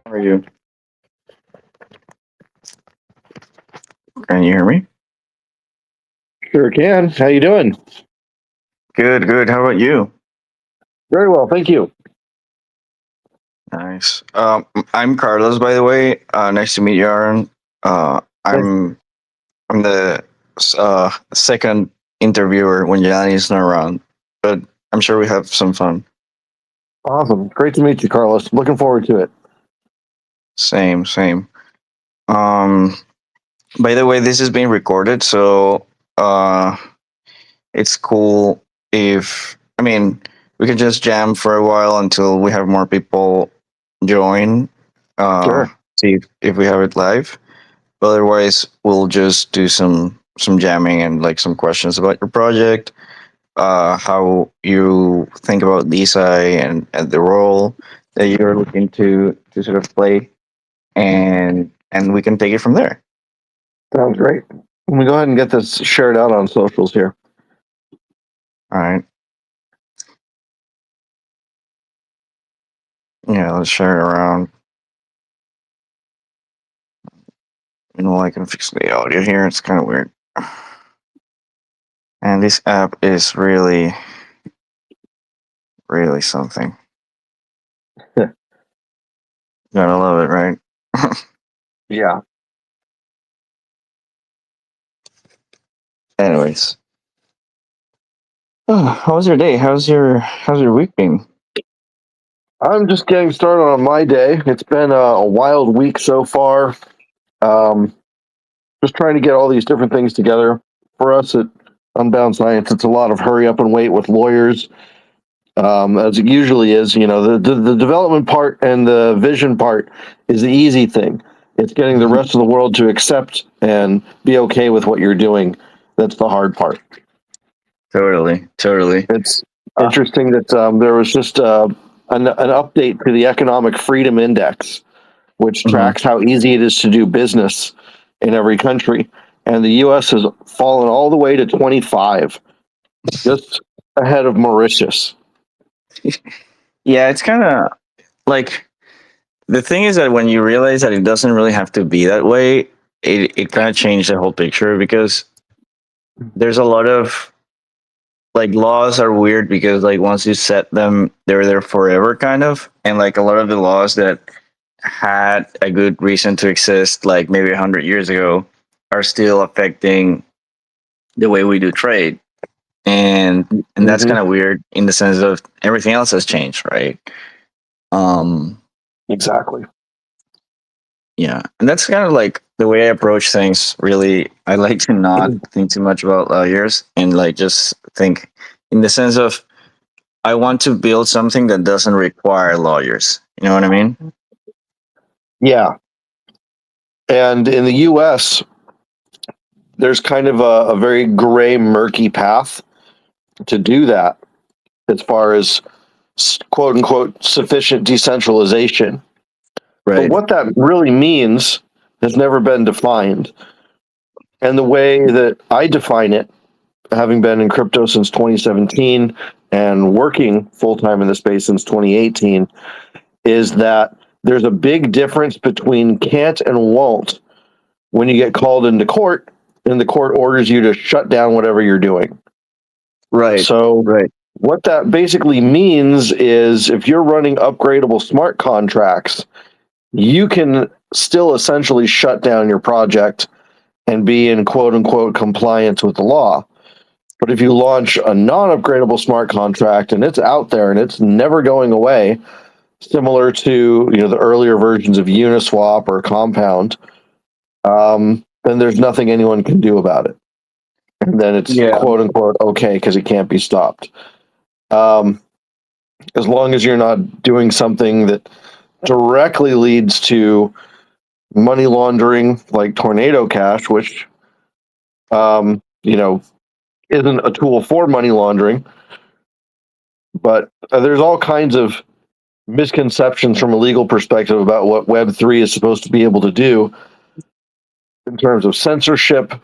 How are you? Can you hear me? Sure can. How you doing? Good, good. How about you? Very well, thank you. Nice. I'm Carlos, by the way. Nice to meet you, Aaron. Uh, Thanks. I'm I'm the second interviewer when Yanni is not around, but I'm sure we have some fun. Awesome. Great to meet you, Carlos. Looking forward to it. Same, same. Um, by the way, this is being recorded, so uh, it's cool if we can just jam for a while until we have more people join. Uh, Sure. See if we have it live. But otherwise, we'll just do some jamming and like some questions about your project, how you think about DeSci and the role that you're looking to sort of play, and we can take it from there. Sounds great. Let me go ahead and get this shared out on socials here. All right. Yeah, let's share it around. I can fix the audio here. It's kind of weird. And this app is really, really something. Gotta love it, right? Yeah. Anyways, how was your day? How's your week been? I'm just getting started on my day. It's been a wild week so far. Um, just trying to get all these different things together. For us at Unbound Science, it's a lot of hurry up and wait with lawyers, as it usually is. The development part and the vision part is the easy thing. It's getting the rest of the world to accept and be okay with what you're doing. That's the hard part. Totally, totally. It's Uh, interesting that there was just an update to the Economic Freedom Index, which mhm. tracks how easy it is to do business in every country. And the US has fallen all the way to 25, just ahead of Mauritius. Yeah, it's kind of like the thing is that when you realize that it doesn't really have to be that way, it kind of changed the whole picture because there's a lot of like laws are weird because like once you set them, they're there forever, kind of, and like a lot of the laws that had a good reason to exist, like maybe 100 years ago, are still affecting the way we do trade, and that's Hmm. kind of weird in the sense of everything else has changed, right? Um, Exactly. yeah, and that's kind of like the way I approach things. Really, I like to not think too much about lawyers and like just think in the sense of I want to build something that doesn't require lawyers. You know what I mean? Yeah. And in the US, there's kind of a very gray, murky path to do that as far as quote unquote sufficient decentralization. But Right. what that really means has never been defined. And the way that I define it, having been in crypto since 2017 and working full time in the space since 2018, is that there's a big difference between can't and won't when you get called into court and the court orders you to shut down whatever you're doing. Right. So, Right. what that basically means is if you're running upgradable smart contracts, you can still essentially shut down your project and be in quote unquote compliance with the law. But if you launch a non upgradable smart contract and it's out there and it's never going away, similar to the earlier versions of Uniswap or Compound, then there's nothing anyone can do about it. And then it's Yeah. quote unquote okay because it can't be stopped. Um, as long as you're not doing something that directly leads to money laundering like Tornado Cash, which isn't a tool for money laundering, but there's all kinds of misconceptions from a legal perspective about what Web3 is supposed to be able to do in terms of censorship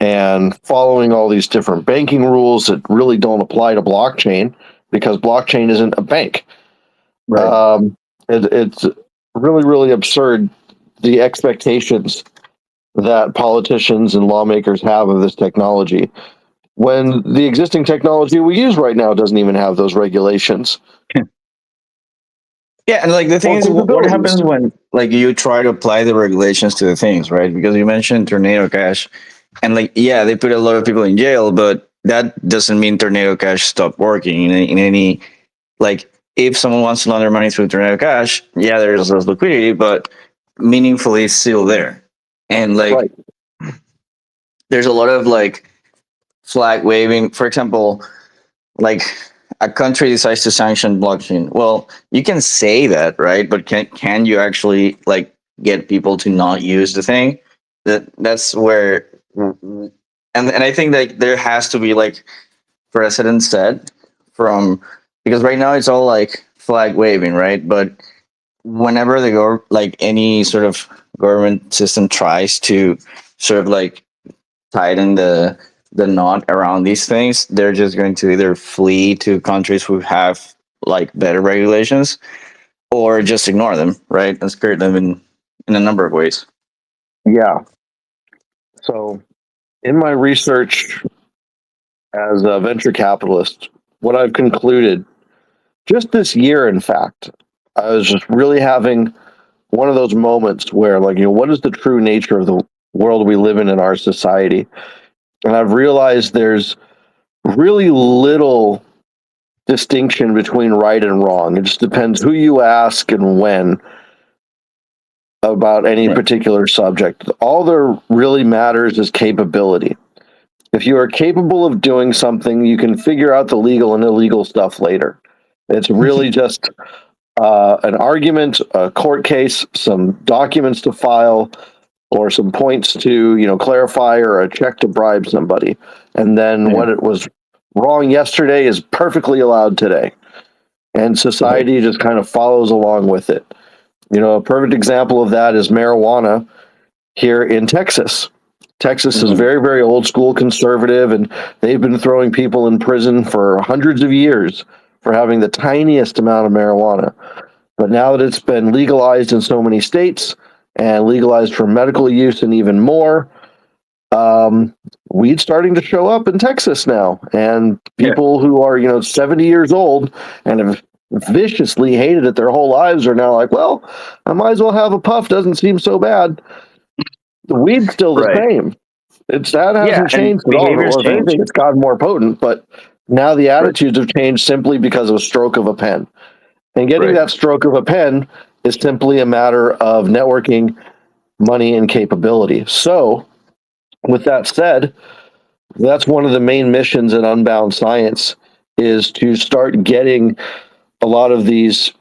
and following all these different banking rules that really don't apply to blockchain because blockchain isn't a bank. Right. Um, it's really, really absurd, the expectations that politicians and lawmakers have of this technology, when the existing technology we use right now doesn't even have those regulations Yeah, and like the thing or is, what capabilities. happens when like you try to apply the regulations to the things, right? Because you mentioned tornado cash, and like yeah, they put a lot of people in jail, but that doesn't mean tornado cash stopped working in any like if someone wants to launder money through tornado cash, yeah, there's less liquidity, but meaningfully it's still there, and Right. like there's a lot of like flag waving. For example, like a country decides to sanction blockchain. Well, you can say that, right? But can you actually like get people to not use the thing? That's where and I think that there has to be like precedent set from because right now it's all like flag waving, right? But whenever they go like any sort of government system tries to sort of like tighten the knot around these things, they're just going to either flee to countries who have like better regulations or just ignore them, right? And skirt them in a number of ways. Yeah. So, in my research as a venture capitalist, what I've concluded just this year, in fact, I was just really having one of those moments where, like, what is the true nature of the world we live in our society? And I've realized there's really little distinction between right and wrong. It just depends who you ask and when about any Right. particular subject. All there really matters is capability. If you are capable of doing something, you can figure out the legal and illegal stuff later. It's really just an argument, a court case, some documents to file, or some points to clarify, or a check to bribe somebody. And then Yeah. what it was wrong yesterday is perfectly allowed today. And Right. society just kind of follows along with it. A perfect example of that is marijuana here in Texas. Texas is Mhm. very, very old school conservative, and they've been throwing people in prison for hundreds of years for having the tiniest amount of marijuana. But now that it's been legalized in so many states and legalized for medical use and even more, weed's starting to show up in Texas now. And Yeah. people who are, 70 years old and have viciously hated it their whole lives are now like, well, I might as well have a puff. Doesn't seem so bad. The weed's still the Right. same. That Yeah, hasn't and changed at all. behaviors Well, if change. anything, it's gotten more potent, but now the Right. attitudes have changed simply because of a stroke of a pen. And getting Right. that stroke of a pen is simply a matter of networking, money, and capability. So, with that said, that's one of the main missions in Unbound Science is to start getting a lot of these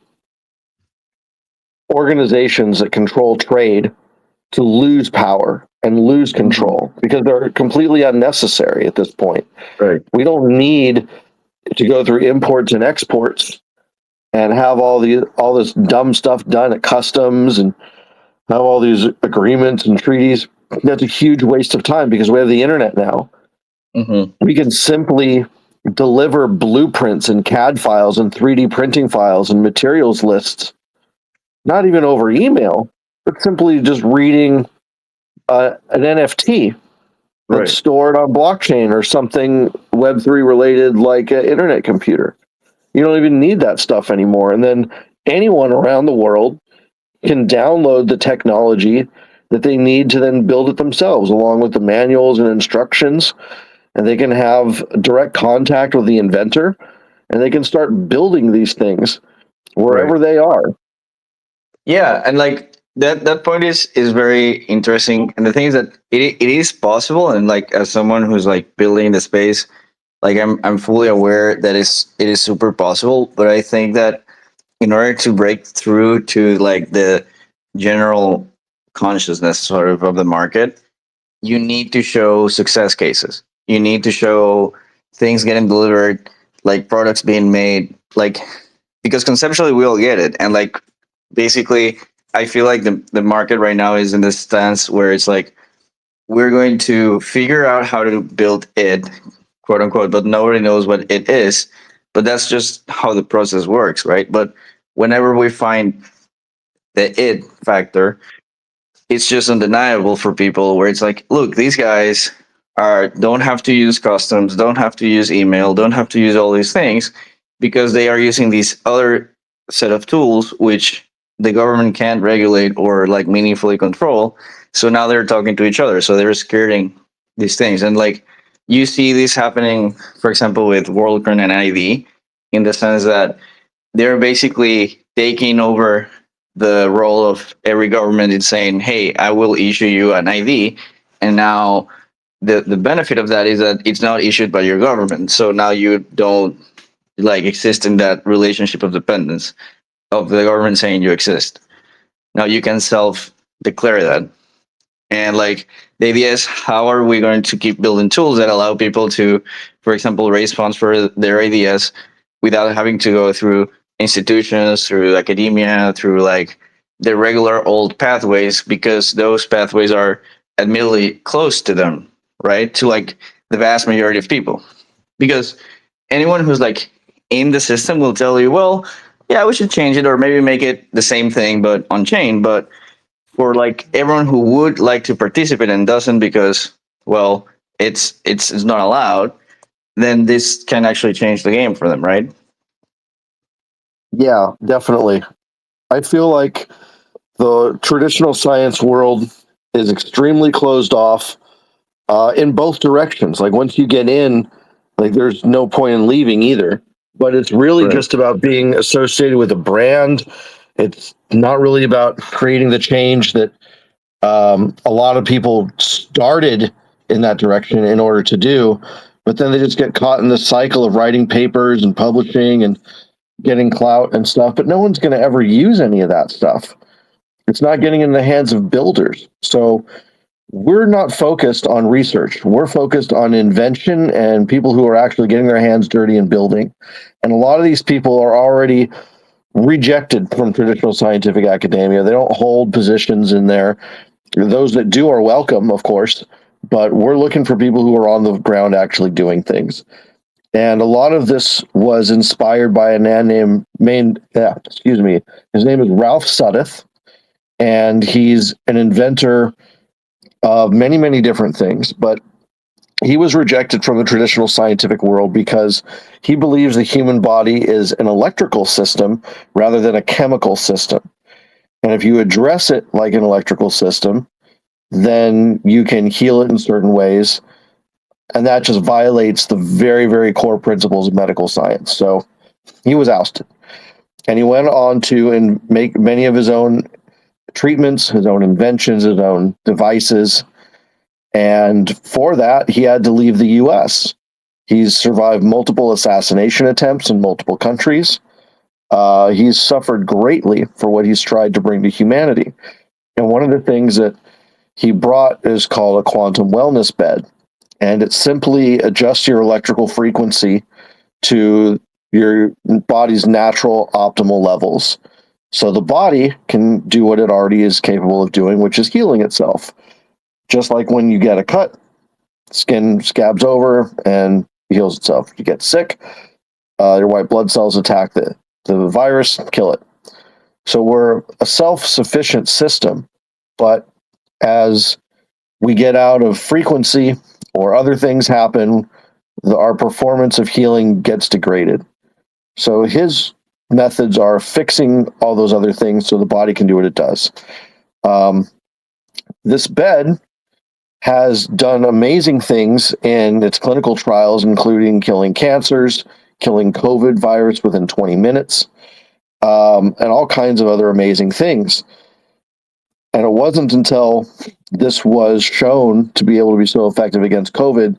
organizations that control trade to lose power and lose Mhm. control because they're completely unnecessary at this point. Right. We don't need to go through imports and exports and have all this dumb stuff done at customs and have all these agreements and treaties. That's a huge waste of time because we have the internet now. Hmm. We can simply deliver blueprints and CAD files and 3D printing files and materials lists, not even over email, but simply just reading an NFT that's Right. stored on blockchain or something Web3 related like an internet computer. You don't even need that stuff anymore. And then anyone around the world can download the technology that they need to then build it themselves, along with the manuals and instructions. And they can have direct contact with the inventor and they can start building these things Right. wherever they are. Yeah, and like that point is very interesting. And the thing is that it is possible, and like as someone who's like building the space, like I'm fully aware that it is super possible. But I think that in order to break through to like the general consciousness sort of the market, you need to show success cases. You need to show things getting delivered, like products being made, like because conceptually we all get it, and like basically, I feel like the market right now is in this stance where it's like we're going to figure out how to build it, quote unquote, but nobody knows what it is. But that's just how the process works, right? But whenever we find the it factor, it's just undeniable for people where it's like, look, these guys are don't have to use customs, don't have to use email, don't have to use all these things because they are using these other set of tools which the government can't regulate or like meaningfully control. So now they're talking to each other. So they're skirting these things. And like you see this happening, for example, with WorldCoin and ID, in the sense that they're basically taking over the role of every government in saying, "Hey, I will issue you an ID," and now the benefit of that is that it's not issued by your government. So now you don't like exist in that relationship of dependence of the government saying you exist. Now you can self declare that. And like the idea is, how are we going to keep building tools that allow people to, for example, raise funds for their ideas without having to go through institutions, through academia, through like the regular old pathways, because those pathways are admittedly close to them, right? To like the vast majority of people. Because anyone who's like in the system will tell you, well, yeah, we should change it or maybe make it the same thing but on chain. But for like everyone who would like to participate and doesn't because well it's not allowed, then this can actually change the game for them, right? Yeah, definitely. I feel like the traditional science world is extremely closed off in both directions. Like once you get in, like there's no point in leaving either. But it's really Right. just about being associated with a brand. It's not really about creating the change that a lot of people started in that direction in order to do. But then they just get caught in the cycle of writing papers and publishing and getting clout and stuff. But no one's going to ever use any of that stuff. It's not getting in the hands of builders. So we're not focused on research. We're focused on invention and people who are actually getting their hands dirty and building. And a lot of these people are already rejected from traditional scientific academia. They don't hold positions in there. Those that do are welcome, of course, but we're looking for people who are on the ground actually doing things. And a lot of this was inspired by a man excuse me, his name is Ralph Sudduth, and he's an inventor of many, many different things. But he was rejected from the traditional scientific world because he believes the human body is an electrical system rather than a chemical system. And if you address it like an electrical system, then you can heal it in certain ways. And that just violates the very, very core principles of medical science. So he was ousted. And he went on to and make many of his own treatments, his own inventions, his own devices. And for that, he had to leave the US. He's survived multiple assassination attempts in multiple countries. He's suffered greatly for what he's tried to bring to humanity. And one of the things that he brought is called a quantum wellness bed. And it simply adjusts your electrical frequency to your body's natural optimal levels. So the body can do what it already is capable of doing, which is healing itself. Just like when you get a cut, skin scabs over and heals itself. You get sick, your white blood cells attack the virus, kill it. So we're a self-sufficient system, but as we get out of frequency or other things happen, our performance of healing gets degraded. So his methods are fixing all those other things so the body can do what it does. This bed has done amazing things in its clinical trials, including killing cancers, killing COVID virus within 20 minutes, and all kinds of other amazing things. And it wasn't until this was shown to be able to be so effective against COVID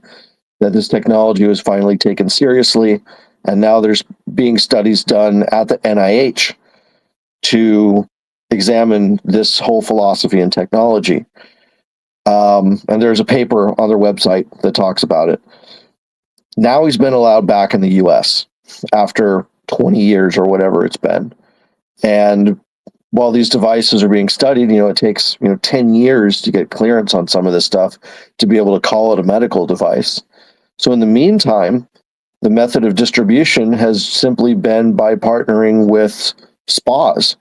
that this technology was finally taken seriously. And now there's being studies done at the NIH to examine this whole philosophy and technology. And there's a paper on their website that talks about it. Now he's been allowed back in the US after 20 years or whatever it's been. And while these devices are being studied, it takes 10 years to get clearance on some of this stuff to be able to call it a medical device. So in the meantime, the method of distribution has simply been by partnering with spas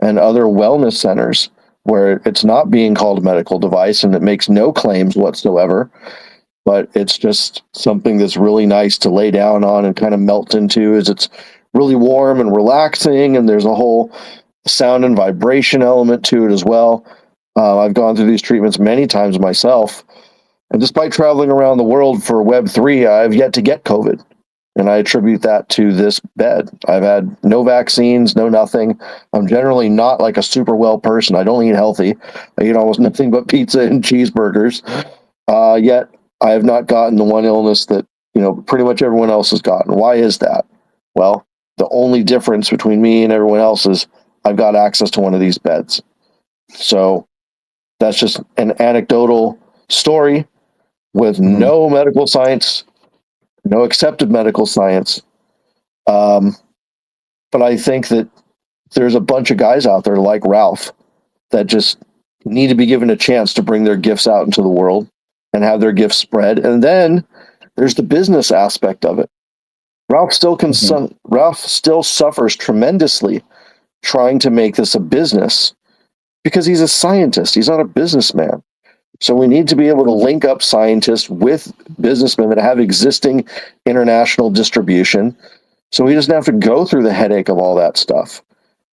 and other wellness centers where it's not being called a medical device and it makes no claims whatsoever, but it's just something that's really nice to lay down on and kind of melt into, as it's really warm and relaxing, and there's a whole sound and vibration element to it as well. I've gone through these treatments many times myself, and despite traveling around the world for Web3, I've yet to get COVID. And I attribute that to this bed. I've had no vaccines, no nothing. I'm generally not like a super well person. I don't eat healthy. I eat almost nothing but pizza and cheeseburgers. Yet I have not gotten the one illness that, pretty much everyone else has gotten. Why is that? Well, the only difference between me and everyone else is I've got access to one of these beds. So that's just an anecdotal story with no medical science, no accepted medical science. But I think that there's a bunch of guys out there like Ralph that just need to be given a chance to bring their gifts out into the world and have their gifts spread. And then there's the business aspect of it. Ralph still suffers tremendously trying to make this a business because he's a scientist. He's not a businessman. So we need to be able to link up scientists with businessmen that have existing international distribution, so he doesn't have to go through the headache of all that stuff.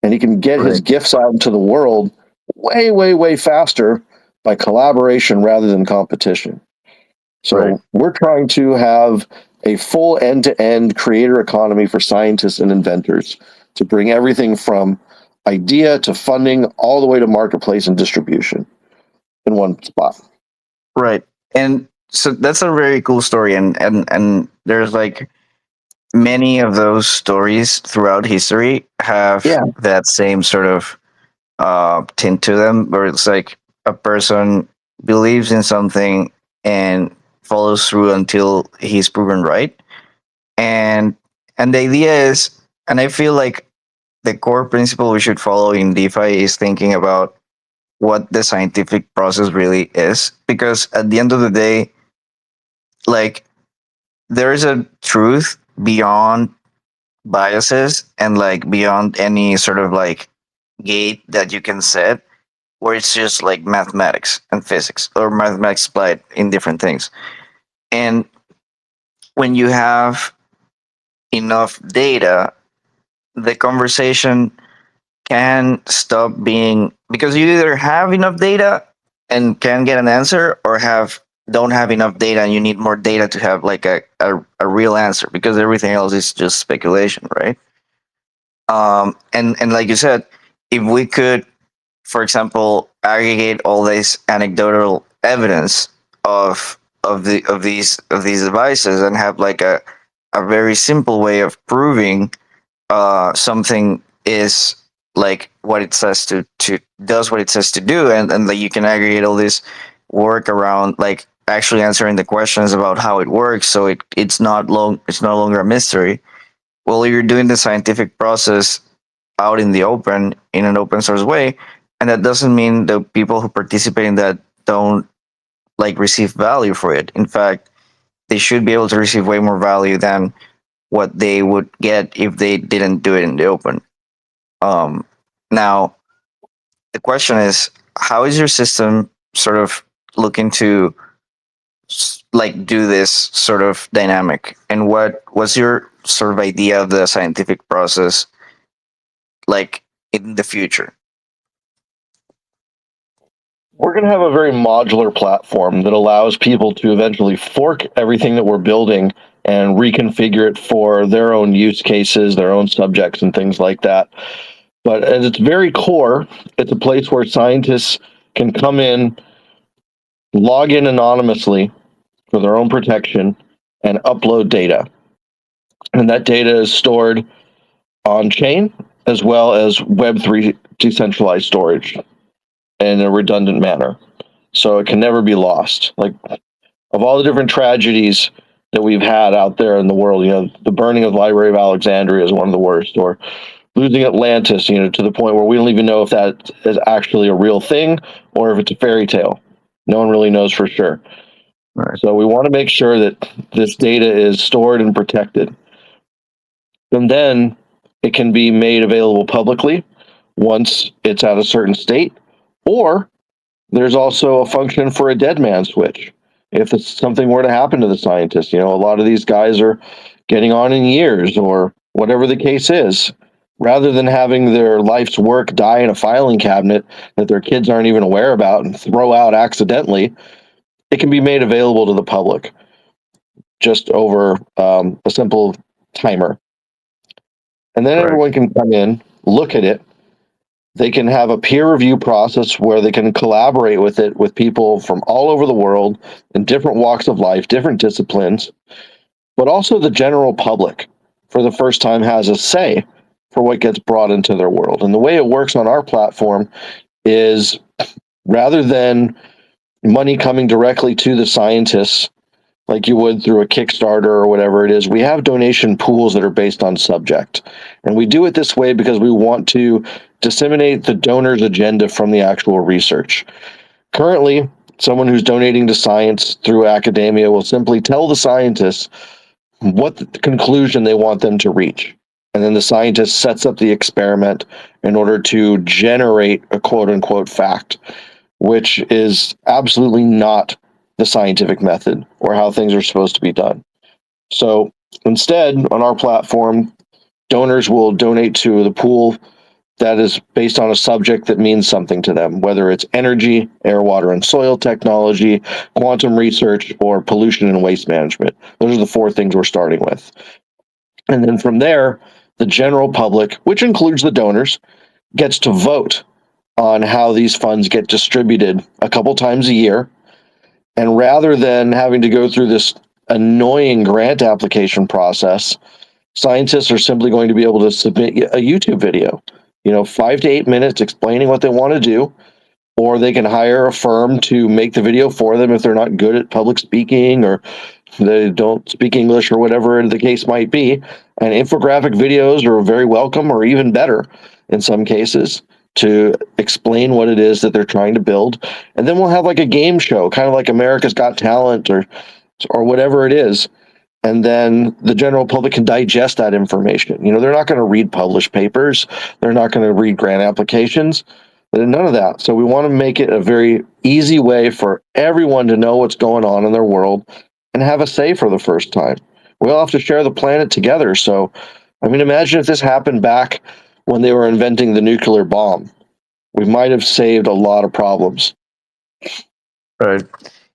And he can get his gifts out into the world way, way, way faster by collaboration rather than competition. So we're trying to have a full end-to-end creator economy for scientists and inventors to bring everything from idea to funding all the way to marketplace and distribution in one spot. Right. And so that's a very cool story, and there's like many of those stories throughout history have that same sort of tint to them, where it's like a person believes in something and follows through until he's proven right. And the idea is, and I feel like the core principle we should follow in DeFi is thinking about what the scientific process really is, because at the end of the day, like, there is a truth beyond biases and like beyond any sort of like gate that you can set, where it's just like mathematics and physics, or mathematics applied in different things. And when you have enough data, the conversation can stop being, because you either have enough data and can get an answer, or don't have enough data and you need more data to have like a real answer, because everything else is just speculation, right? And like you said, if we could, for example, aggregate all this anecdotal evidence of these devices and have like a very simple way of proving something is like what it says to does what it says to do, and like you can aggregate all this work around like actually answering the questions about how it works, so it's no longer a mystery. Well, you're doing the scientific process out in the open in an open source way, and that doesn't mean the people who participate in that don't like receive value for it. In fact, they should be able to receive way more value than what they would get if they didn't do it in the open. Now, the question is, how is your system sort of looking to like do this sort of dynamic, and what was your sort of idea of the scientific process like in the future? We're going to have a very modular platform that allows people to eventually fork everything that we're building and reconfigure it for their own use cases, their own subjects, and things like that. But at its very core, it's a place where scientists can come in, log in anonymously for their own protection, and upload data. And that data is stored on chain as well as Web3 decentralized storage in a redundant manner. So it can never be lost. Like, of all the different tragedies that we've had out there in the world, the burning of the Library of Alexandria is one of the worst, or losing Atlantis, to the point where we don't even know if that is actually a real thing or if it's a fairy tale. No one really knows for sure. Right. So we want to make sure that this data is stored and protected. And then it can be made available publicly, once it's at a certain state, or there's also a function for a dead man switch. If it's something were to happen to the scientist, a lot of these guys are getting on in years or whatever the case is. Rather than having their life's work die in a filing cabinet that their kids aren't even aware about and throw out accidentally, it can be made available to the public just over a simple timer. And then Correct. everyone can come in, look at it. They can have a peer review process where they can collaborate with it with people from all over the world in different walks of life, different disciplines, but also the general public for the first time has a say for what gets brought into their world. And the way it works on our platform is rather than money coming directly to the scientists like you would through a Kickstarter or whatever it is, we have donation pools that are based on subject. And we do it this way because we want to disseminate the donor's agenda from the actual research. Currently, someone who's donating to science through academia will simply tell the scientists what the conclusion they want them to reach. And then the scientist sets up the experiment in order to generate a quote unquote fact, which is absolutely not the scientific method or how things are supposed to be done. So instead, on our platform, donors will donate to the pool that is based on a subject that means something to them, whether it's energy, air, water, and soil technology, quantum research, or pollution and waste management. Those are the 4 things we're starting with. And then from there, the general public, which includes the donors, gets to vote on how these funds get distributed a couple times a year. And rather than having to go through this annoying grant application process, scientists are simply going to be able to submit a YouTube video, 5 to 8 minutes explaining what they want to do, or they can hire a firm to make the video for them if they're not good at public speaking or they don't speak English or whatever the case might be. And infographic videos are very welcome or even better in some cases to explain what it is that they're trying to build. And then we'll have like a game show, kind of like America's Got Talent or whatever it is. And then the general public can digest that information. They're not going to read published papers. They're not going to read grant applications. None of that. So we want to make it a very easy way for everyone to know what's going on in their world and have a say for the first time. We all have to share the planet together. So, imagine if this happened back when they were inventing the nuclear bomb. We might have saved a lot of problems. Right.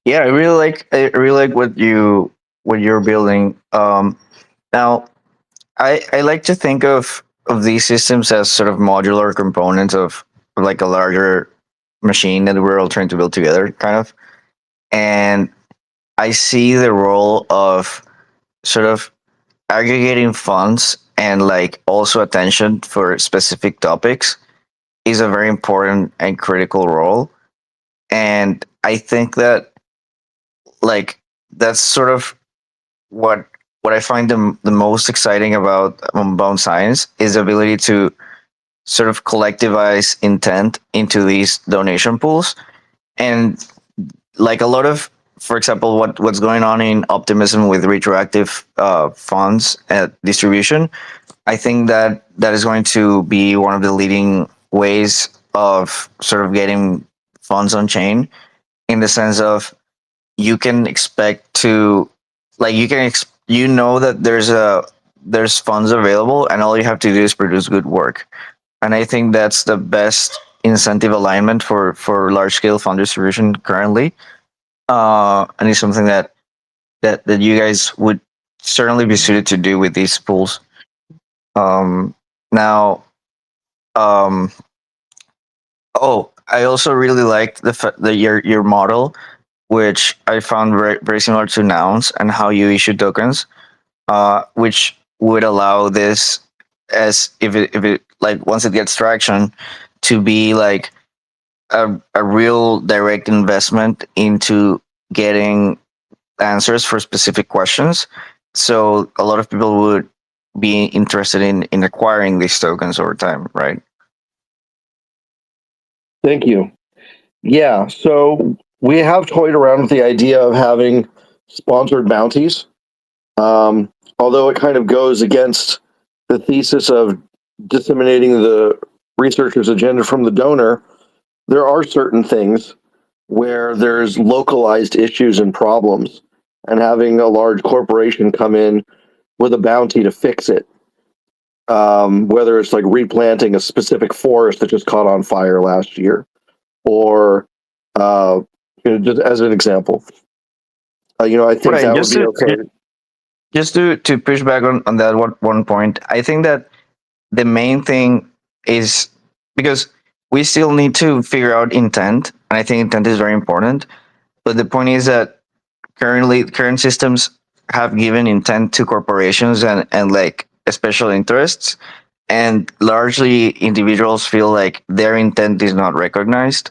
Yeah, I really like what you're building. Now I like to think of these systems as sort of modular components of like a larger machine that we're all trying to build together, kind of. And I see the role of sort of aggregating funds and like also attention for specific topics is a very important and critical role. And I think that like that's sort of what what I find the most exciting about Unbound Science is the ability to sort of collectivize intent into these donation pools. And like a lot of, for example, what's going on in optimism with retroactive funds distribution, I think that that is going to be one of the leading ways of sort of getting funds on chain, in the sense of you can expect to like you know that there's funds available and all you have to do is produce good work. And I think that's the best incentive alignment for large scale fund distribution currently. And it's something that you guys would certainly be suited to do with these pools. Now, um, oh, I also really liked your model, which I found very similar to nouns and how you issue tokens, which would allow this, as if it like once it gets traction, to be like a real direct investment into getting answers for specific questions. So a lot of people would be interested in acquiring these tokens over time, right? Thank you. Yeah, so we have toyed around with the idea of having sponsored bounties, although it kind of goes against the thesis of disseminating the researcher's agenda from the donor, there are certain things where there's localized issues and problems, and having a large corporation come in with a bounty to fix it, whether it's like replanting a specific forest that just caught on fire last year, or just as an example, I think Right. that would be okay. Just to push back on that one point, I think that the main thing is because we still need to figure out intent, and I think intent is very important. But the point is that current systems have given intent to corporations and like special interests, and largely individuals feel like their intent is not recognized.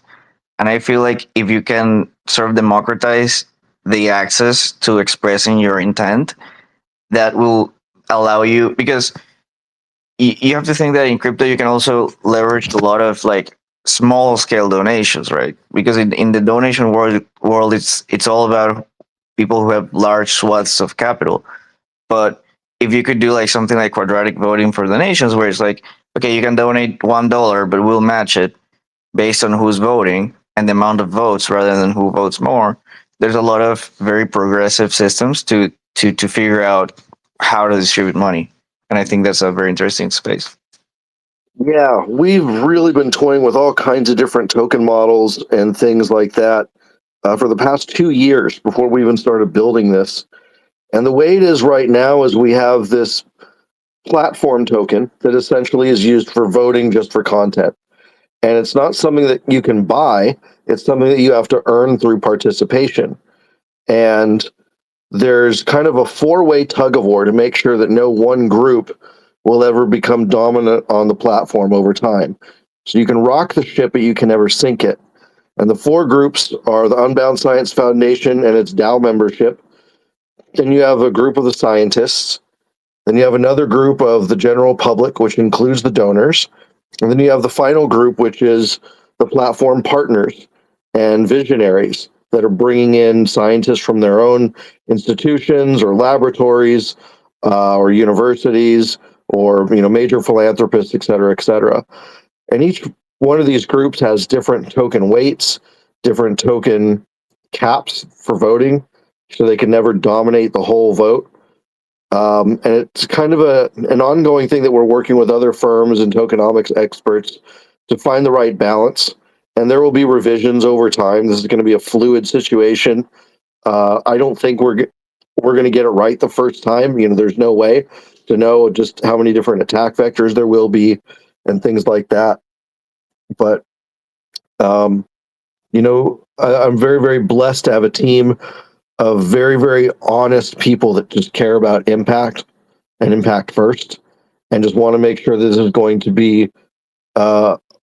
And I feel like if you can sort of democratize the access to expressing your intent, that will allow you, because you have to think that in crypto you can also leverage a lot of like small scale donations, right? Because in the donation world it's all about people who have large swaths of capital. But if you could do like something like quadratic voting for donations, where it's like, okay, you can donate $1, but we'll match it based on who's voting and the amount of votes rather than who votes more. There's a lot of very progressive systems to figure out how to distribute money, and I think that's a very interesting space. Yeah, we've really been toying with all kinds of different token models and things like that for the past 2 years before we even started building this. And the way it is right now is we have this platform token that essentially is used for voting just for content. And it's not something that you can buy, it's something that you have to earn through participation. And there's kind of a four-way tug of war to make sure that no one group will ever become dominant on the platform over time. So you can rock the ship, but you can never sink it. And the four groups are the Unbound Science Foundation and its DAO membership. Then you have a group of the scientists. Then you have another group of the general public, which includes the donors. And then you have the final group, which is the platform partners and visionaries that are bringing in scientists from their own institutions or laboratories or universities or major philanthropists, et cetera, et cetera. And each one of these groups has different token weights, different token caps for voting, so they can never dominate the whole vote. And it's kind of an ongoing thing that we're working with other firms and tokenomics experts to find the right balance. And there will be revisions over time. This is going to be a fluid situation. I don't think we're going to get it right the first time. There's no way to know just how many different attack vectors there will be and things like that. But I'm very, very blessed to have a team of very, very honest people that just care about impact and impact first, and just want to make sure this is going to be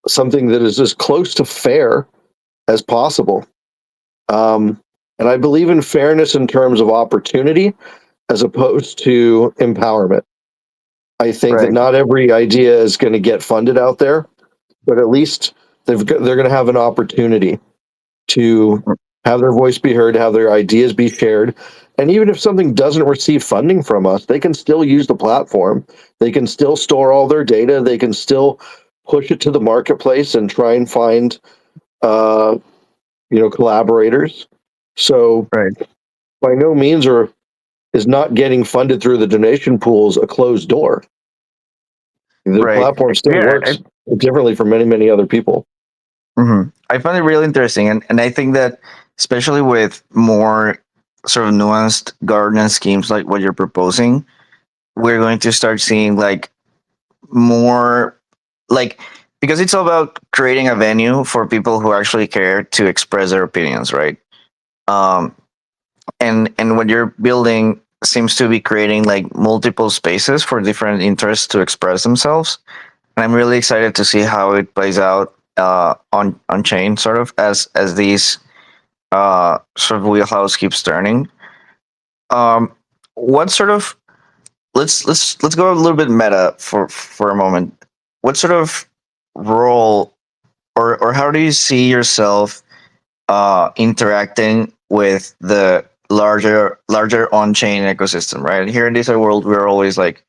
something that is as close to fair as possible. And I believe in fairness in terms of opportunity as opposed to empowerment. I think that Right. not every idea is going to get funded out there, but at least they're going to have an opportunity to have their voice be heard, have their ideas be shared. And even if something doesn't receive funding from us, they can still use the platform. They can still store all their data. They can still push it to the marketplace and try and find, collaborators. So Right. by no means is not getting funded through the donation pools a closed door. The Right. platform still Yeah. works differently for many, many other people. I find it really interesting, and I think that especially with more sort of nuanced governance schemes like what you're proposing, we're going to start seeing like more like, because it's all about creating a venue for people who actually care to express their opinions, right? Um, and what you're building seems to be creating like multiple spaces for different interests to express themselves, and I'm really excited to see how it plays out on chain, sort of as these sort of wheelhouse keeps turning. Um, what sort of let's go a little bit meta for a moment. What sort of role or how do you see yourself interacting with the larger on chain ecosystem? Right here in this world, we're always like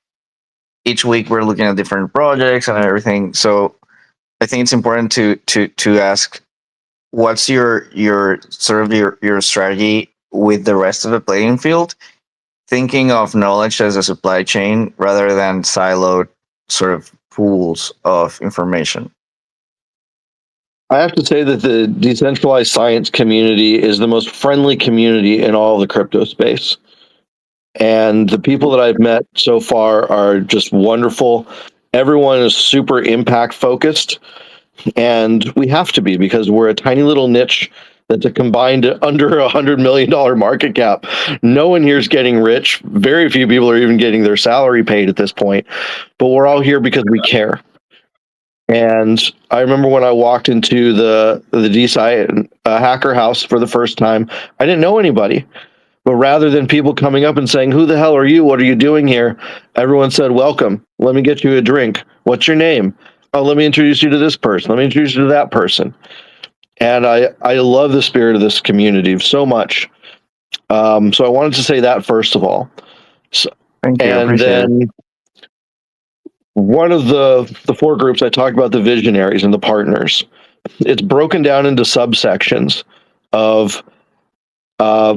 each week we're looking at different projects and everything. So I think it's important to ask what's your sort of your strategy with the rest of the playing field, thinking of knowledge as a supply chain rather than siloed sort of pools of information. I have to say that the decentralized science community is the most friendly community in all of the crypto space. And the people that I've met so far are just wonderful. Everyone is super impact focused, and we have to be because we're a tiny little niche that's a combined under $100 million market cap. No one here is getting rich. Very few people are even getting their salary paid at this point, but we're all here because we care. And I remember when I walked into the DeSci hacker house for the first time, I didn't know anybody. But rather than people coming up and saying, "Who the hell are you? What are you doing here?" Everyone said, "Welcome. Let me get you a drink. What's your name? Oh, let me introduce you to this person. Let me introduce you to that person." And I love the spirit of this community so much. So I wanted to say that first of all. So, Thank you, and appreciate it. then one of the four groups I talked about, the visionaries and the partners. It's broken down into subsections of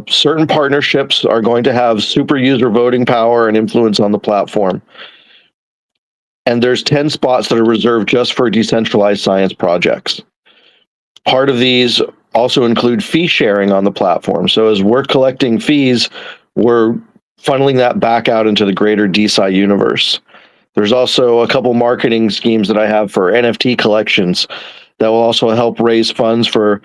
certain partnerships are going to have super user voting power and influence on the platform. And there's 10 spots that are reserved just for decentralized science projects. Part of these also include fee sharing on the platform. So as we're collecting fees, we're funneling that back out into the greater DeSci universe. There's also a couple marketing schemes that I have for NFT collections that will also help raise funds for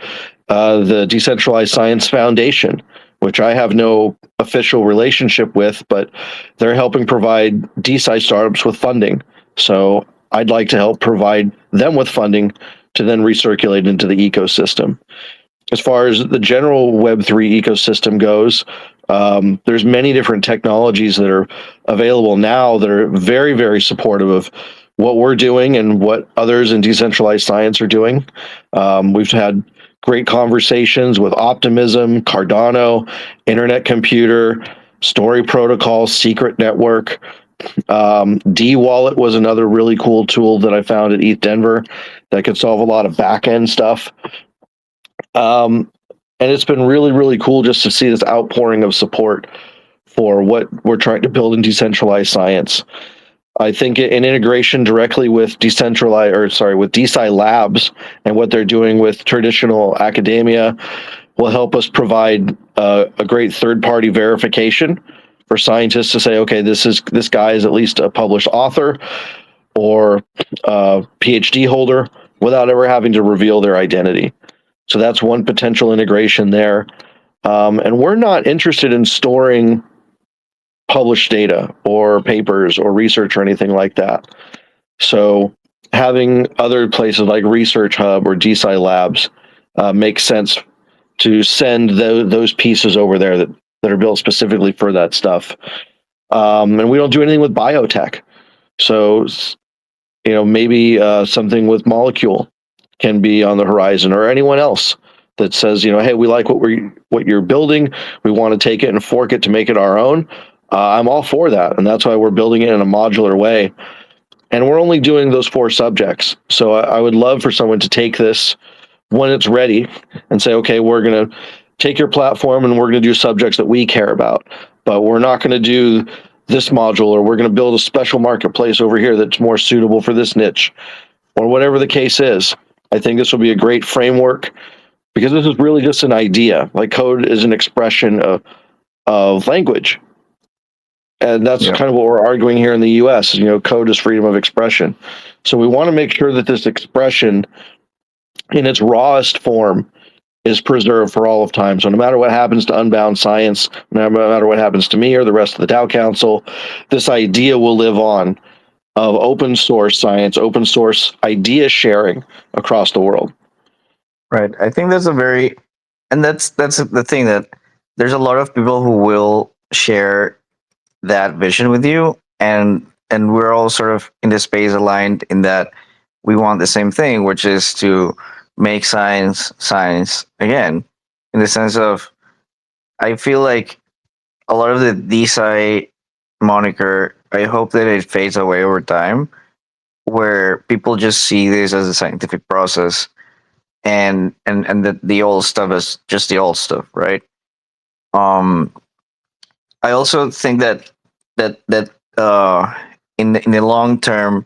the Decentralized Science Foundation, which I have no official relationship with, but they're helping provide DeSci startups with funding. So I'd like to help provide them with funding to then recirculate into the ecosystem. As far as the general Web3 ecosystem goes, there's many different technologies that are available now that are very, very supportive of what we're doing and what others in decentralized science are doing. We've had great conversations with Optimism, Cardano, Internet Computer, Story Protocol, Secret Network. D Wallet was another really cool tool that I found at ETH Denver that could solve a lot of back end stuff. And it's been really, really cool just to see this outpouring of support for what we're trying to build in decentralized science. I think an integration directly with with DeSci Labs and what they're doing with traditional academia will help us provide a great third-party verification for scientists to say, okay, this guy is at least a published author or a PhD holder without ever having to reveal their identity. So that's one potential integration there. And we're not interested in storing published data or papers or research or anything like that. So having other places like Research Hub or DeSci Labs makes sense to send those pieces over there that are built specifically for that stuff. And we don't do anything with biotech. So, maybe something with Molecule can be on the horizon, or anyone else that says, hey, we like what you're building. We want to take it and fork it to make it our own. I'm all for that, and that's why we're building it in a modular way. And we're only doing those 4 subjects. So I would love for someone to take this when it's ready and say, okay, we're going to take your platform and we're going to do subjects that we care about, but we're not going to do this module, or we're going to build a special marketplace over here that's more suitable for this niche, or whatever the case is. I think this will be a great framework because this is really just an idea. Like, code is an expression of language. And that's kind of what we're arguing here in the US. Code is freedom of expression. So we want to make sure that this expression in its rawest form is preserved for all of time. So no matter what happens to Unbound Science, no matter what happens to me or the rest of the DAO Council, this idea will live on of open source science, open source idea sharing across the world. Right. I think that's that's the thing, that there's a lot of people who will share that vision with you, and we're all sort of in the space aligned in that we want the same thing, which is to make science again, in the sense of, I feel like a lot of the DeSci moniker, I hope that it fades away over time, where people just see this as a scientific process, and that the old stuff is just the old stuff, right? um I also think that in the long term,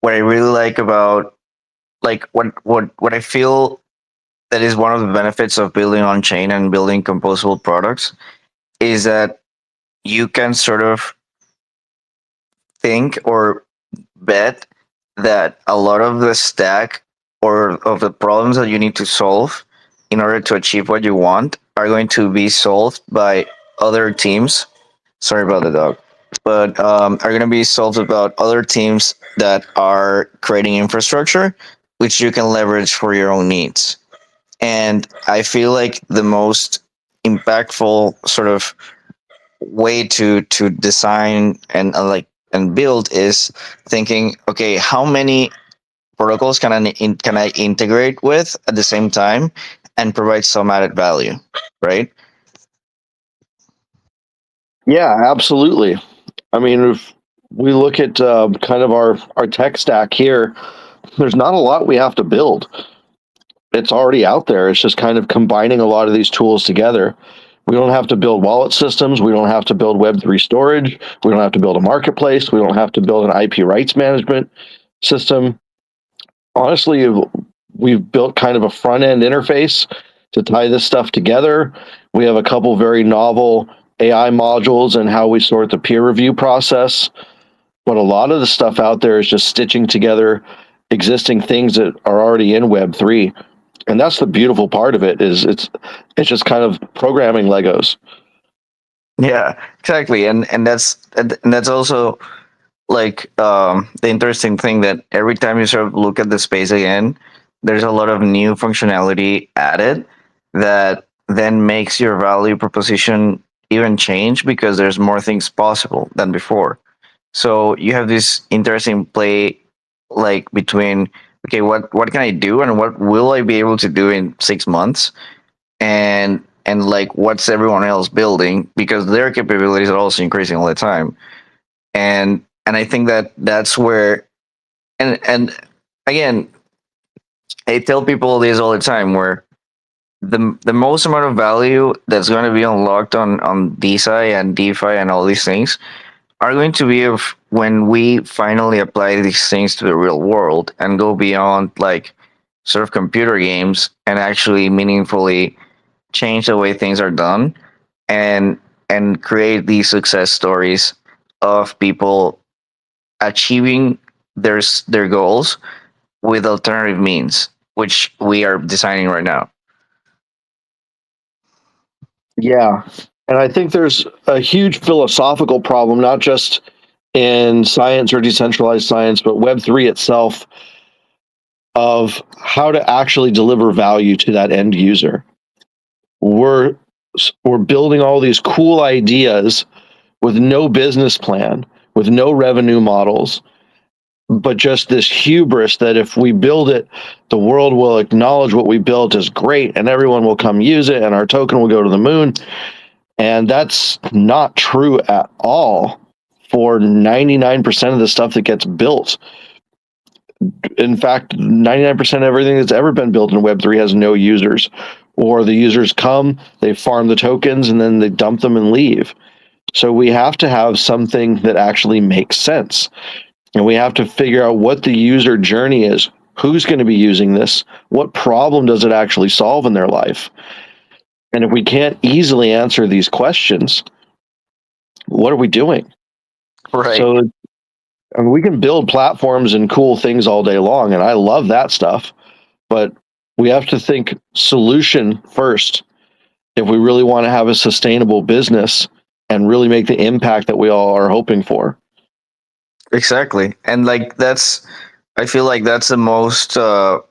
what I really like about, like, what I feel that is one of the benefits of building on chain and building composable products is that you can sort of think or bet that a lot of the stack or of the problems that you need to solve in order to achieve what you want are going to be solved by other teams. Sorry about the dog. But are going to be solved about other teams that are creating infrastructure, which you can leverage for your own needs. And I feel like the most impactful sort of way to design and and build is thinking, okay, how many protocols can I integrate with at the same time and provide some added value, right? Yeah, absolutely. I mean, if we look at kind of our tech stack here, there's not a lot we have to build. It's already out there. It's just kind of combining a lot of these tools together. We don't have to build wallet systems. We don't have to build Web3 storage. We don't have to build a marketplace. We don't have to build an IP rights management system. Honestly, we've built kind of a front end interface to tie this stuff together. We have a couple very novel AI modules and how we sort the peer review process. But a lot of the stuff out there is just stitching together existing things that are already in Web3, and that's the beautiful part of it. Is it's just kind of programming Legos. Yeah, exactly. And that's also like the interesting thing, that every time you sort of look at the space again, there's a lot of new functionality added that then makes your value proposition even change because there's more things possible than before. So you have this interesting play, like, between, okay, what can I do and what will I be able to do in 6 months, and like what's everyone else building, because their capabilities are also increasing all the time. And I think that that's where, and again, I tell people this all the time, where the most amount of value that's going to be unlocked on DeSci and DeFi and all these things are going to be of when we finally apply these things to the real world and go beyond, like, sort of computer games, and actually meaningfully change the way things are done, and create these success stories of people achieving their goals with alternative means, which we are designing right now. Yeah, and I think there's a huge philosophical problem, not just in science or decentralized science, but Web3 itself, of how to actually deliver value to that end user. We're we're building all these cool ideas with no business plan, with no revenue models, but just this hubris that if we build it, the world will acknowledge what we built is great and everyone will come use it and our token will go to the moon. And that's not true at all for 99% of the stuff that gets built. In fact, 99% of everything that's ever been built in Web3 has no users, or the users come, they farm the tokens, and then they dump them and leave. So we have to have something that actually makes sense. And we have to figure out what the user journey is. Who's going to be using this? What problem does it actually solve in their life? And if we can't easily answer these questions, what are we doing? Right. So, I mean, we can build platforms and cool things all day long, and I love that stuff. But we have to think solution first if we really want to have a sustainable business and really make the impact that we all are hoping for. Exactly. And like that's, I feel like that's the most well,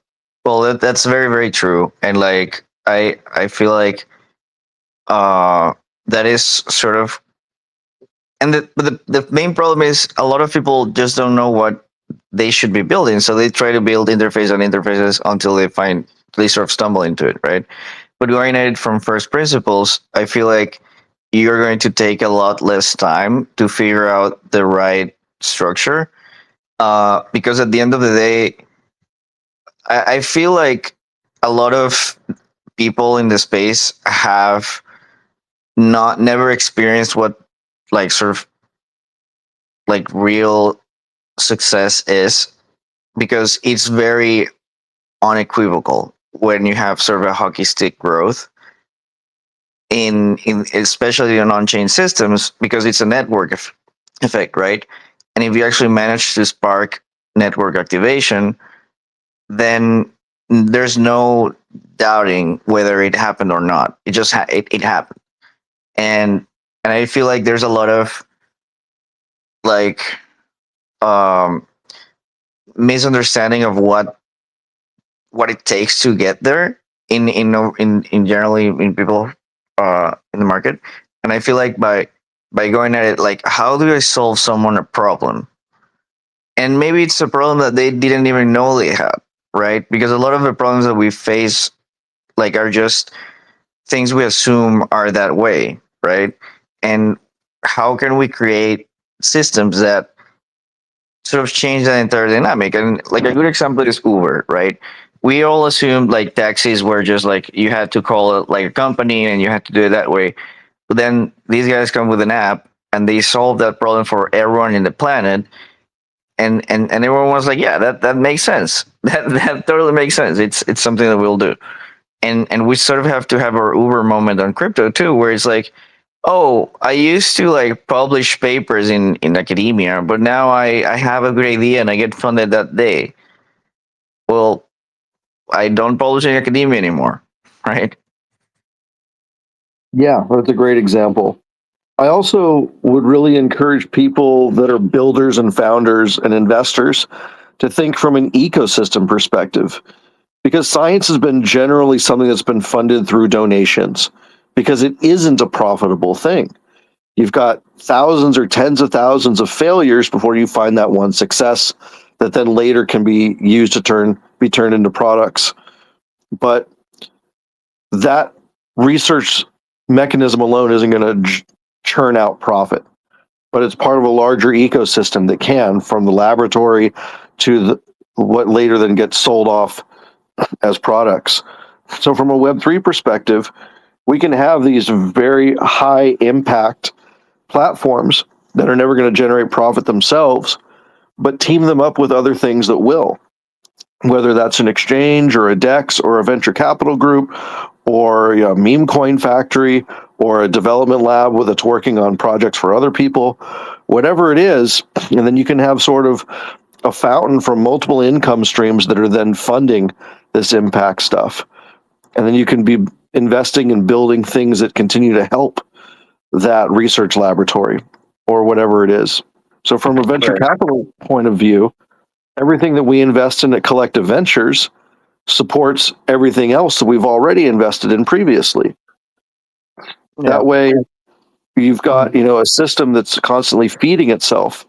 that's very, very true. And like I feel like uh that is sort of, and the main problem is a lot of people just don't know what they should be building, so they try to build interface on interfaces until they sort of stumble into it, right? But going at it from first principles, I feel like you're going to take a lot less time to figure out the right structure, Because at the end of the day, I feel like a lot of people in the space have not never experienced what like sort of like real success is, because it's very unequivocal when you have sort of a hockey stick growth in especially in on-chain systems, because it's a network effect, right? And if you actually manage to spark network activation, then there's no doubting whether it happened or not. It just it happened. And I feel like there's a lot of like um misunderstanding of what it takes to get there in generally in people in the market. And I feel like by going at it like, how do I solve someone a problem? And maybe it's a problem that they didn't even know they had, right? Because a lot of the problems that we face like are just things we assume are that way, right? And how can we create systems that sort of change that entire dynamic? And like a good example is Uber, right? We all assumed like taxis were just like you had to call it like a company and you had to do it that way. But then these guys come with an app and they solve that problem for everyone in the planet. And everyone was like, yeah, that makes sense. That totally makes sense. It's something that we'll do. And we sort of have to have our Uber moment on crypto too, where it's like, oh, I used to like publish papers in academia, but now I have a good idea and I get funded that day. Well, I don't publish in academia anymore, right? Yeah, that's a great example. I also would really encourage people that are builders and founders and investors to think from an ecosystem perspective, because science has been generally something that's been funded through donations because it isn't a profitable thing. You've got thousands or tens of thousands of failures before you find that one success that then later can be used to be turned into products. But that research mechanism alone isn't going to churn out profit, but it's part of a larger ecosystem that can, from the laboratory to what later then gets sold off as products. So, from a Web3 perspective, we can have these very high impact platforms that are never going to generate profit themselves, but team them up with other things that will, whether that's an exchange or a DEX or a venture capital group or a meme coin factory or a development lab with it's working on projects for other people, whatever it is. And then you can have sort of a fountain from multiple income streams that are then funding this impact stuff. And then you can be investing and building things that continue to help that research laboratory or whatever it is. So, from a venture Right. capital point of view, everything that we invest in at Collective Ventures supports everything else that we've already invested in previously. Yeah. That way, you've got, a system that's constantly feeding itself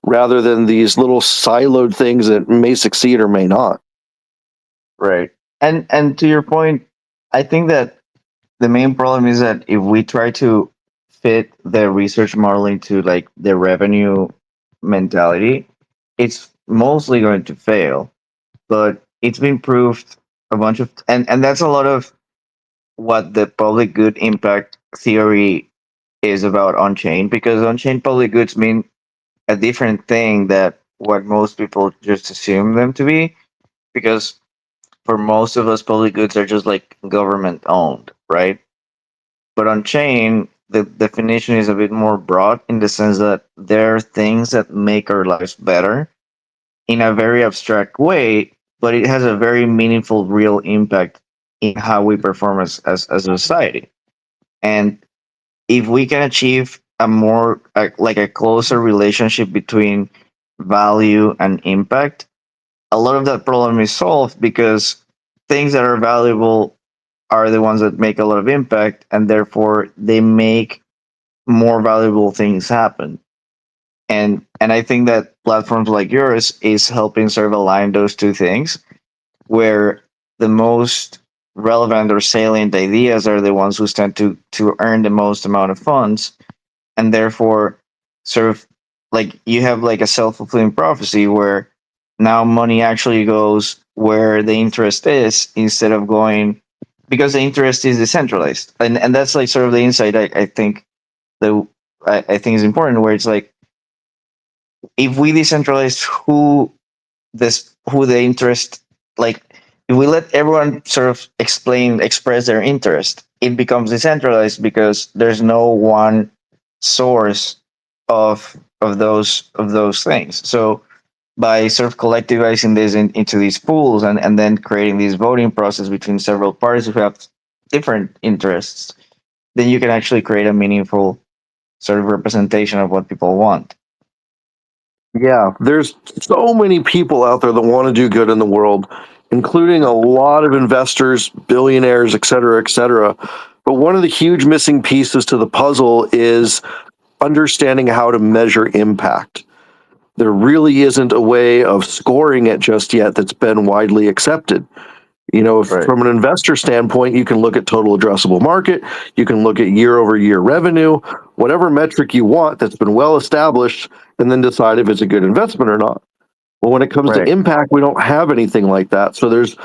rather than these little siloed things that may succeed or may not. Right. And to your point, I think that the main problem is that if we try to fit the research model into like the revenue mentality, it's mostly going to fail. But it's been proved a bunch of, and that's a lot of what the public good impact theory is about on chain, because on chain public goods mean a different thing that what most people just assume them to be, because for most of us public goods are just like government owned, right? But on chain, the definition is a bit more broad in the sense that there are things that make our lives better in a very abstract way, but it has a very meaningful, real impact in how we perform as a society. And if we can achieve a more like a closer relationship between value and impact, a lot of that problem is solved, because things that are valuable are the ones that make a lot of impact, and therefore they make more valuable things happen. And I think that platforms like yours is helping sort of align those two things, where the most relevant or salient ideas are the ones who stand to earn the most amount of funds, and therefore sort of like you have like a self-fulfilling prophecy where now money actually goes where the interest is instead of going, because the interest is decentralized. And that's like sort of the insight I think the I think is important, where it's like if we decentralize who the interest, like if we let everyone sort of express their interest, it becomes decentralized because there's no one source of those things. So by sort of collectivizing this into these pools, and then creating this voting process between several parties who have different interests, then you can actually create a meaningful sort of representation of what people want. Yeah, there's so many people out there that want to do good in the world, including a lot of investors, billionaires, et cetera, et cetera. But one of the huge missing pieces to the puzzle is understanding how to measure impact. There really isn't a way of scoring it just yet that's been widely accepted. Right. From an investor standpoint, you can look at total addressable market, you can look at year over year revenue, whatever metric you want that's been well established, and then decide if it's a good investment or not. Well, when it comes to Right. impact, we don't have anything like that. So there's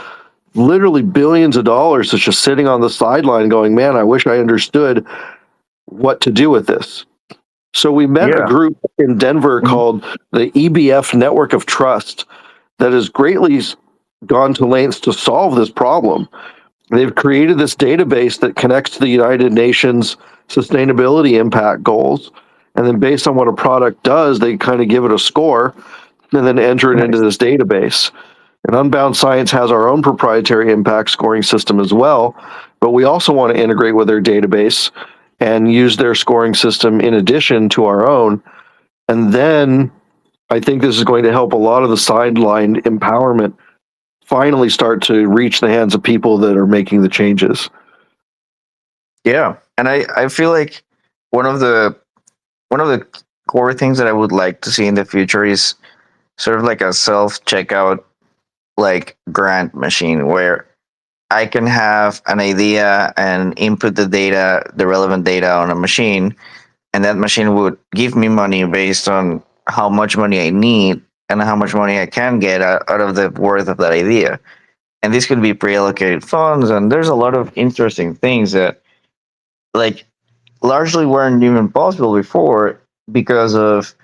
literally billions of dollars that's just sitting on the sideline going, man, I wish I understood what to do with this. So we met a Yeah. group in Denver Mhm. called the EBF Network of Trust that has greatly gone to lengths to solve this problem. They've created this database that connects to the United Nations sustainability impact goals. And then based on what a product does, they kind of give it a score and then enter it into Nice. this database. And Unbound Science has our own proprietary impact scoring system as well, but we also want to integrate with their database and use their scoring system in addition to our own. And then I think this is going to help a lot of the sidelined empowerment finally start to reach the hands of people that are making the changes. Yeah. And I feel like one of the one of the core things that I would like to see in the future is sort of like a self checkout like grant machine where I can have an idea and input the relevant data on a machine, and that machine would give me money based on how much money I need and how much money I can get out of the worth of that idea. And this could be pre-allocated funds, and there's a lot of interesting things that like largely weren't even possible before because of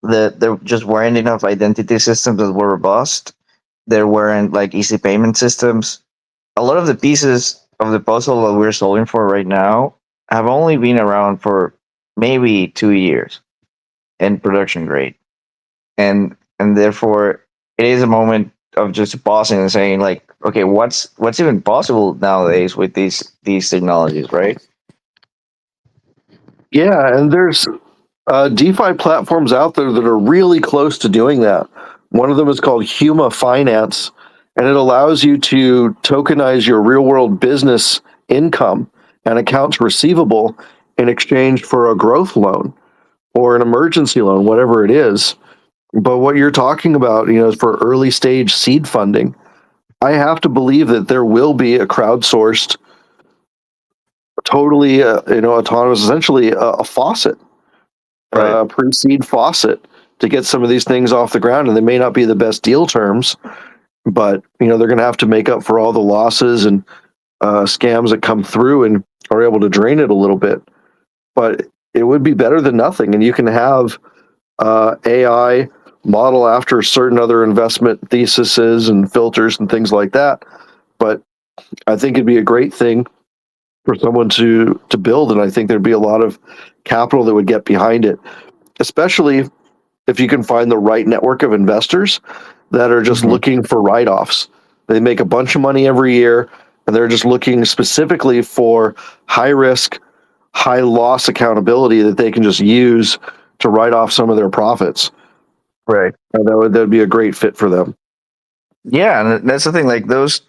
there just weren't enough identity systems that were robust. There weren't like easy payment systems. A lot of the pieces of the puzzle that we're solving for right now have only been around for maybe 2 years in production grade, and therefore it is a moment of just pausing and saying like, okay, what's even possible nowadays with these technologies, right? Yeah, and there's DeFi platforms out there that are really close to doing that. One of them is called Huma Finance, and it allows you to tokenize your real world business income and accounts receivable in exchange for a growth loan or an emergency loan, whatever it is. But what you're talking about, is for early stage seed funding. I have to believe that there will be a crowdsourced, totally, autonomous, essentially a faucet, Right. pre-seed faucet to get some of these things off the ground. And they may not be the best deal terms, but they're going to have to make up for all the losses and scams that come through and are able to drain it a little bit. But it would be better than nothing. And you can have AI model after certain other investment theses and filters and things like that. But I think it'd be a great thing for someone to build, and I think there'd be a lot of capital that would get behind it, especially if you can find the right network of investors that are just Mhm. looking for write-offs. They make a bunch of money every year, and they're just looking specifically for high risk, high loss accountability that they can just use to write off some of their profits. Right. And that'd be a great fit for them. Yeah, and that's the thing. Like those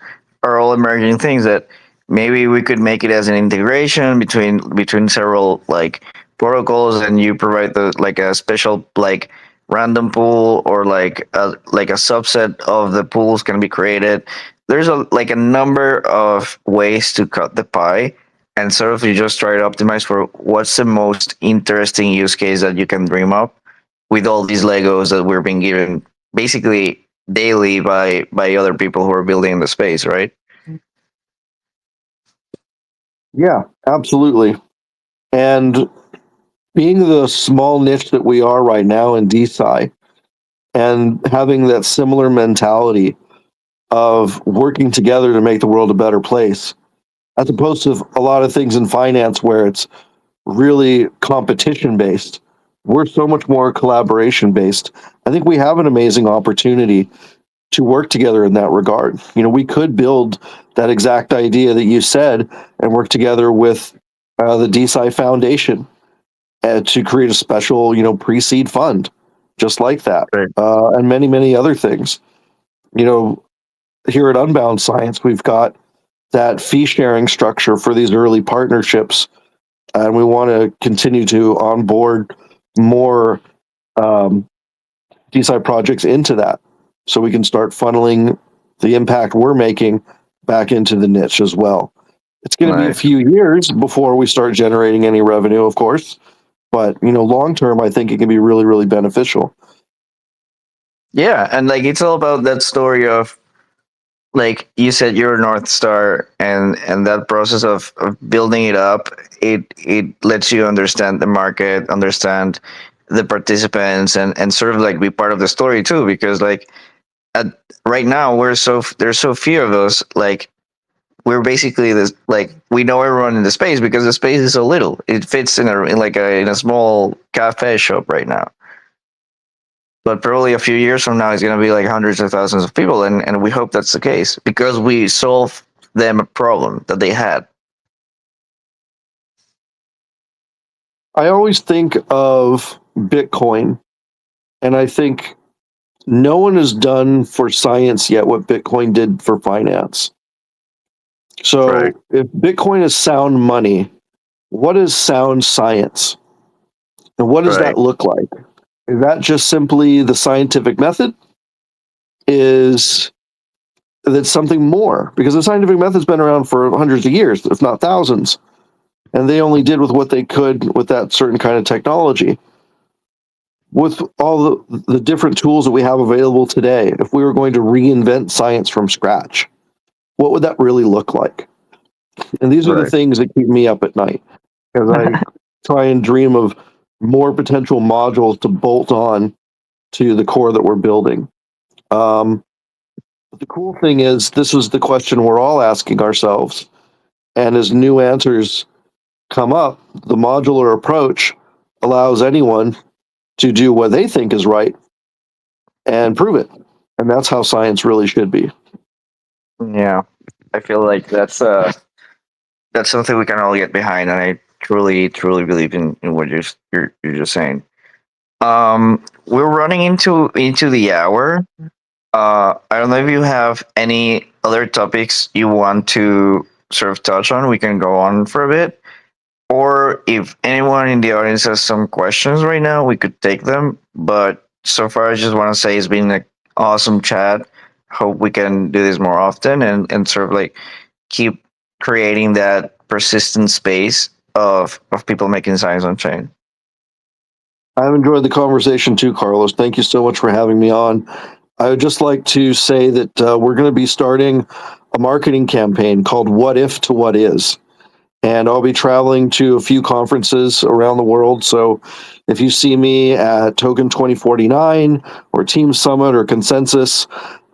are all emerging things that maybe we could make it as an integration between several like protocols, and you provide the like a special like random pool, or like a subset of the pools can be created. There's a number of ways to cut the pie, and sort of you just try to optimize for what's the most interesting use case that you can dream up with all these Legos that we're being given basically daily by other people who are building the space, right? Yeah, absolutely. And being the small niche that we are right now in DeSci and having that similar mentality of working together to make the world a better place, as opposed to a lot of things in finance where it's really competition based. We're so much more collaboration based. I think we have an amazing opportunity to work together in that regard. We could build that exact idea that you said and work together with the DeSci Foundation to create a special, pre-seed fund, just like that, Right. and many, many other things. You know, Here at Unbound Science, we've got that fee sharing structure for these early partnerships, and we want to continue to onboard more um, DeSci projects into that, so we can start funneling the impact we're making back into the niche as well. It's going to be a Nice. few years before we start generating any revenue, of course, but long term, I think it can be really, really beneficial. Yeah, and like it's all about that story of, like you said, you're a North Star, and that process of building it up, it lets you understand the market, understand the participants, and sort of like be part of the story too, because like at, right now there's so few of us. Like we're basically this, like we know everyone in the space because the space is so little. It fits in a small cafe shop right now. But probably a few years from now, it's going to be like hundreds of thousands of people, and we hope that's the case because we solve them a problem that they had. I always think of Bitcoin, and I think no one has done for science yet what Bitcoin did for finance. Right. So, if Bitcoin is sound money, what is sound science? And what does Right. that look like? Is that just simply the scientific method? Is that something more? Because the scientific method's been around for hundreds of years, if not thousands, and they only did with what they could with that certain kind of technology. With all the different tools that we have available today, if we were going to reinvent science from scratch, what would that really look like? And these are the Right. things that keep me up at night as I try and dream of more potential modules to bolt on to the core that we're building. But the cool thing is, this is the question we're all asking ourselves. And as new answers come up, the modular approach allows anyone to do what they think is right and prove it. And that's how science really should be. Yeah, I feel like that's something we can all get behind, and I truly believe in what you're just saying. We're running into the hour. I don't know if you have any other topics you want to sort of touch on. We can go on for a bit. Or if anyone in the audience has some questions right now, we could take them. But so far, I just want to say it's been an awesome chat. Hope we can do this more often and sort of like keep creating that persistent space of people making science on chain. I've enjoyed the conversation too, Carlos. Thank you so much for having me on. I would just like to say that we're going to be starting a marketing campaign called What If to What Is. And I'll be traveling to a few conferences around the world. So if you see me at Token 2049 or Team Summit or Consensus,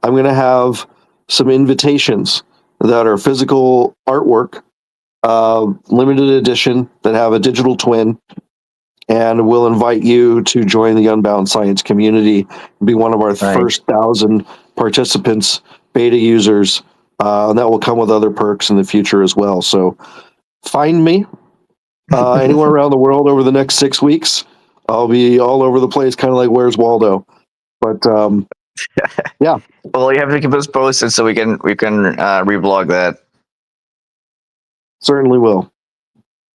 I'm going to have some invitations that are physical artwork, limited edition, that have a digital twin. And we'll invite you to join the Unbound Science community, be one of our Nice. first 1,000 participants, beta users. And that will come with other perks in the future as well. So find me anywhere around the world over the next 6 weeks. I'll be all over the place, kind of like Where's Waldo. But yeah, Well, you have to keep us posted so we can reblog that. certainly will.